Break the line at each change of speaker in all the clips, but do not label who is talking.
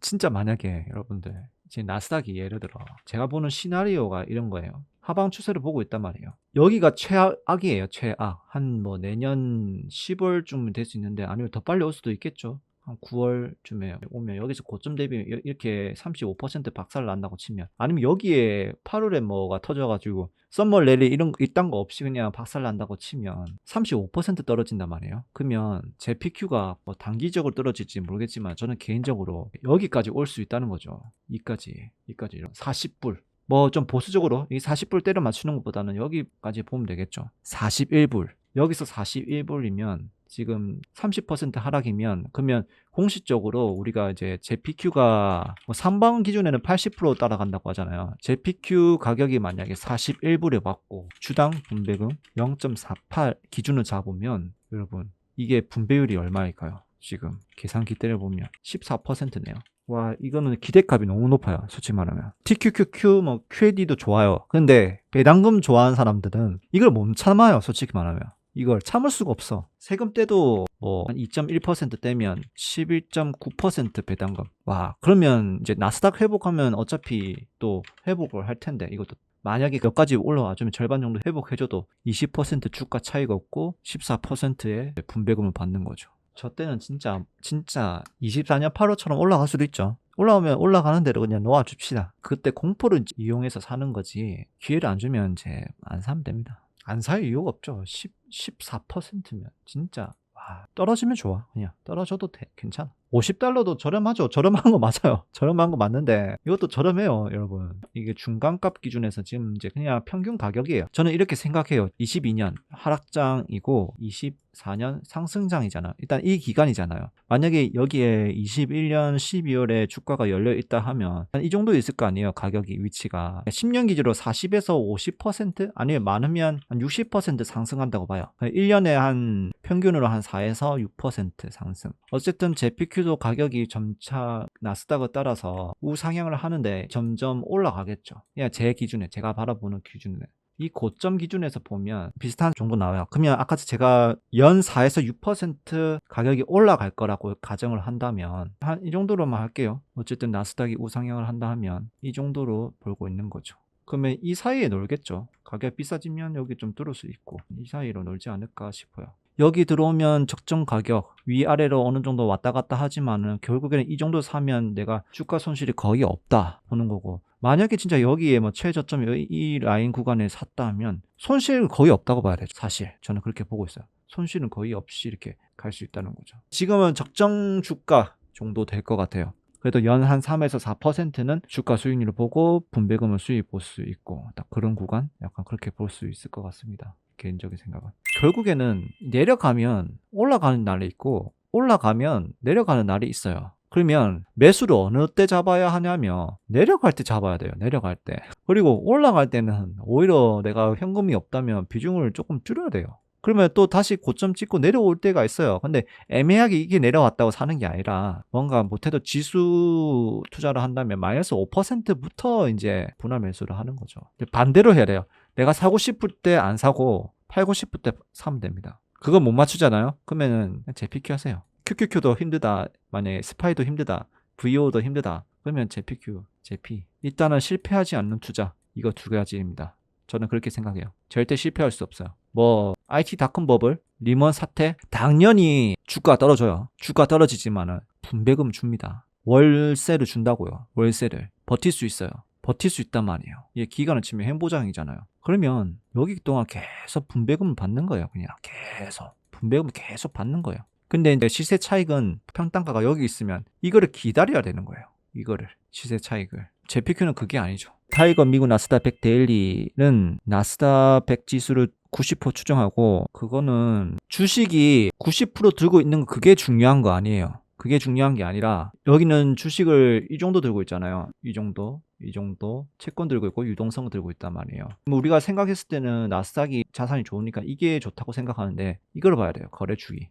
진짜 만약에 여러분들 지금 나스닥이 예를 들어 제가 보는 시나리오가 이런 거예요. 하방 추세를 보고 있단 말이에요. 여기가 최악이에요. 최악. 한 뭐 내년 10월쯤 될 수 있는데 아니면 더 빨리 올 수도 있겠죠. 한 9월쯤에 오면 여기서 고점 대비 이렇게 35% 박살 난다고 치면, 아니면 여기에 8월에 뭐가 터져가지고 썸머 랠리 이딴 거 없이 그냥 박살 난다고 치면 35% 떨어진단 말이에요. 그러면 제 PQ가 뭐 단기적으로 떨어질지 모르겠지만 저는 개인적으로 여기까지 올 수 있다는 거죠. 이까지 40불. 뭐 좀 보수적으로 이 40불 때려 맞추는 것보다는 여기까지 보면 되겠죠. 41불. 여기서 41불이면 지금 30% 하락이면, 그러면 공식적으로 우리가 이제 JPQ가 뭐 3방 기준에는 80% 따라간다고 하잖아요. JPQ 가격이 만약에 41불에 받고 주당 분배금 0.48 기준을 잡으면 여러분 이게 분배율이 얼마일까요? 지금 계산기 때려보면 14%네요. 와, 이거는 기대값이 너무 높아요. 솔직히 말하면 TQQQ 뭐 QAD도 좋아요. 근데 배당금 좋아하는 사람들은 이걸 못 참아요. 솔직히 말하면 이걸 참을 수가 없어. 세금 떼도 뭐 한 2.1% 떼면 11.9% 배당금. 와, 그러면 이제 나스닥 회복하면 어차피 또 회복을 할 텐데, 이것도 만약에 몇 가지 올라와주면 절반 정도 회복해줘도 20% 주가 차이가 없고 14%의 분배금을 받는 거죠. 저 때는 진짜 24년 8월처럼 올라갈 수도 있죠. 올라오면 올라가는 대로 그냥 놓아줍시다. 그때 공포를 이용해서 사는 거지, 기회를 안 주면 이제 안 사면 됩니다. 안 살 이유가 없죠. 14%면 진짜 와, 떨어지면 좋아. 그냥 떨어져도 괜찮아. $50도 저렴하죠. 저렴한 거 맞아요. 저렴한 거 맞는데 이것도 저렴해요, 여러분. 이게 중간값 기준에서 지금 이제 그냥 평균 가격이에요. 저는 이렇게 생각해요. 22년 하락장이고 24년 상승장이잖아요. 일단 이 기간이잖아요. 만약에 여기에 21년 12월에 주가가 열려 있다 하면 한 이 정도 있을 거 아니에요. 가격이 위치가 10년 기준으로 40에서 50% 아니면 많으면 한 60% 상승한다고 봐요. 1년에 한 평균으로 한 4에서 6% 상승. 어쨌든 JPQ도 가격이 점차 나스닥을 따라서 우상향을 하는데 점점 올라가겠죠. 그냥 제 기준에, 제가 바라보는 기준에 이 고점 기준에서 보면 비슷한 정도 나와요. 그러면 아까 제가 연 4에서 6% 가격이 올라갈 거라고 가정을 한다면 한 이 정도로만 할게요. 어쨌든 나스닥이 우상향을 한다 하면 이 정도로 벌고 있는 거죠. 그러면 이 사이에 놀겠죠. 가격 비싸지면 여기 좀 뚫을 수 있고 이 사이로 놀지 않을까 싶어요. 여기 들어오면 적정 가격 위아래로 어느 정도 왔다 갔다 하지만은 결국에는 이 정도 사면 내가 주가 손실이 거의 없다 보는 거고, 만약에 진짜 여기에 뭐 최저점 이 라인 구간에 샀다 하면 손실 거의 없다고 봐야 되죠. 사실 저는 그렇게 보고 있어요. 손실은 거의 없이 이렇게 갈 수 있다는 거죠. 지금은 적정 주가 정도 될 것 같아요. 그래도 연 한 3에서 4%는 주가 수익률을 보고 분배금을 수익 볼 수 있고, 딱 그런 구간 약간 그렇게 볼 수 있을 것 같습니다. 개인적인 생각은. 결국에는 내려가면 올라가는 날이 있고 올라가면 내려가는 날이 있어요. 그러면 매수를 어느 때 잡아야 하냐면 내려갈 때 잡아야 돼요. 내려갈 때. 그리고 올라갈 때는 오히려 내가 현금이 없다면 비중을 조금 줄여야 돼요. 그러면 또 다시 고점 찍고 내려올 때가 있어요. 근데 애매하게 이게 내려왔다고 사는 게 아니라 뭔가 못해도 지수 투자를 한다면 마이너스 5%부터 이제 분할 매수를 하는 거죠. 반대로 해야 돼요. 내가 사고 싶을 때 안 사고 팔고 싶을 때 사면 됩니다. 그거 못 맞추잖아요. 그러면은 JPQ 하세요. QQQ도 힘들다. 만약에 스파이도 힘들다. VO도 힘들다. 그러면 JPQ, JP. 일단은 실패하지 않는 투자. 이거 두 가지입니다. 저는 그렇게 생각해요. 절대 실패할 수 없어요. 뭐 IT 닷컴 버블, 리먼 사태, 당연히 주가 떨어져요. 주가 떨어지지만은 분배금 줍니다. 월세를 준다고요. 월세를 버틸 수 있어요. 버틸 수 있단 말이에요. 이게 기간을 치면 행보장이잖아요. 그러면 여기 동안 계속 분배금을 받는 거예요. 그냥 계속 분배금을 계속 받는 거예요. 근데 이제 시세 차익은 평단가가 여기 있으면 이거를 기다려야 되는 거예요. 이거를 시세 차익을. JPQ는 그게 아니죠. 타이거 미국 나스닥 100 데일리는 나스닥 100 지수를 90% 추정하고, 그거는 주식이 90% 들고 있는 거 그게 중요한 거 아니에요. 그게 중요한 게 아니라 여기는 주식을 이 정도 들고 있잖아요. 이 정도 채권 들고 있고 유동성을 들고 있단 말이에요. 우리가 생각했을 때는 나스닥이 자산이 좋으니까 이게 좋다고 생각하는데 이걸 봐야 돼요. 거래주기.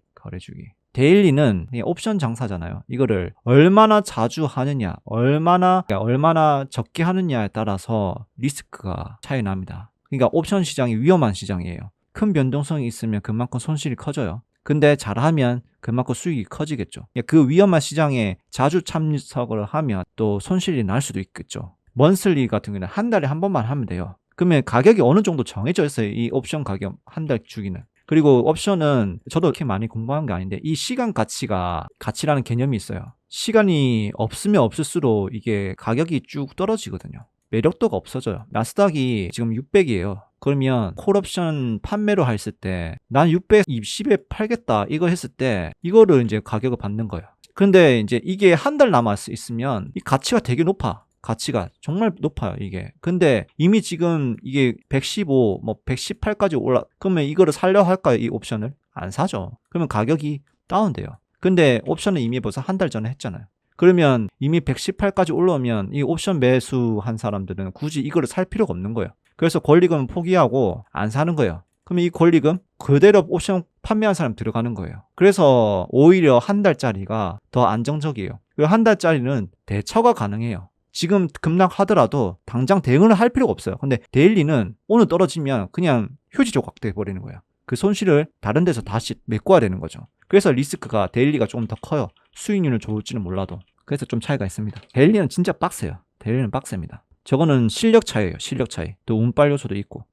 데일리는 그냥 옵션 장사잖아요. 이거를 얼마나 자주 하느냐, 얼마나 적게 하느냐에 따라서 리스크가 차이 납니다. 그러니까 옵션 시장이 위험한 시장이에요. 큰 변동성이 있으면 그만큼 손실이 커져요. 근데 잘하면 그만큼 수익이 커지겠죠. 그 위험한 시장에 자주 참석을 하면 또 손실이 날 수도 있겠죠. 먼슬리 같은 경우는 한 달에 한 번만 하면 돼요. 그러면 가격이 어느 정도 정해져 있어요. 이 옵션 가격 한 달 주기는. 그리고 옵션은 저도 그렇게 많이 공부한 게 아닌데 이 시간 가치라는 개념이 있어요. 시간이 없으면 없을수록 이게 가격이 쭉 떨어지거든요. 매력도가 없어져요. 나스닥이 지금 600이에요. 그러면 콜옵션 판매로 했을 때 난 620에 팔겠다 이거 했을 때 이거를 이제 가격을 받는 거예요. 근데 이제 이게 한 달 남아 있으면 이 가치가 되게 높아. 가치가 정말 높아요, 이게. 근데 이미 지금 이게 115, 뭐 118까지 그러면 이거를 살려 할까요, 이 옵션을? 안 사죠. 그러면 가격이 다운돼요. 근데 옵션은 이미 벌써 한 달 전에 했잖아요. 그러면 이미 118까지 올라오면 이 옵션 매수한 사람들은 굳이 이거를 살 필요가 없는 거예요. 그래서 권리금은 포기하고 안 사는 거예요. 그러면 이 권리금 그대로 옵션 판매한 사람 들어가는 거예요. 그래서 오히려 한 달짜리가 더 안정적이에요. 그리고 한 달짜리는 대처가 가능해요. 지금 급락하더라도 당장 대응을 할 필요가 없어요. 근데 데일리는 오늘 떨어지면 그냥 휴지 조각 돼버리는 거예요. 그 손실을 다른 데서 다시 메꿔야 되는 거죠. 그래서 리스크가 데일리가 조금 더 커요. 수익률은 좋을지는 몰라도. 그래서 좀 차이가 있습니다. 데일리는 진짜 빡세요. 데일리는 빡셉니다. 저거는 실력 차이예요. 실력 차이. 또 운빨 요소도 있고.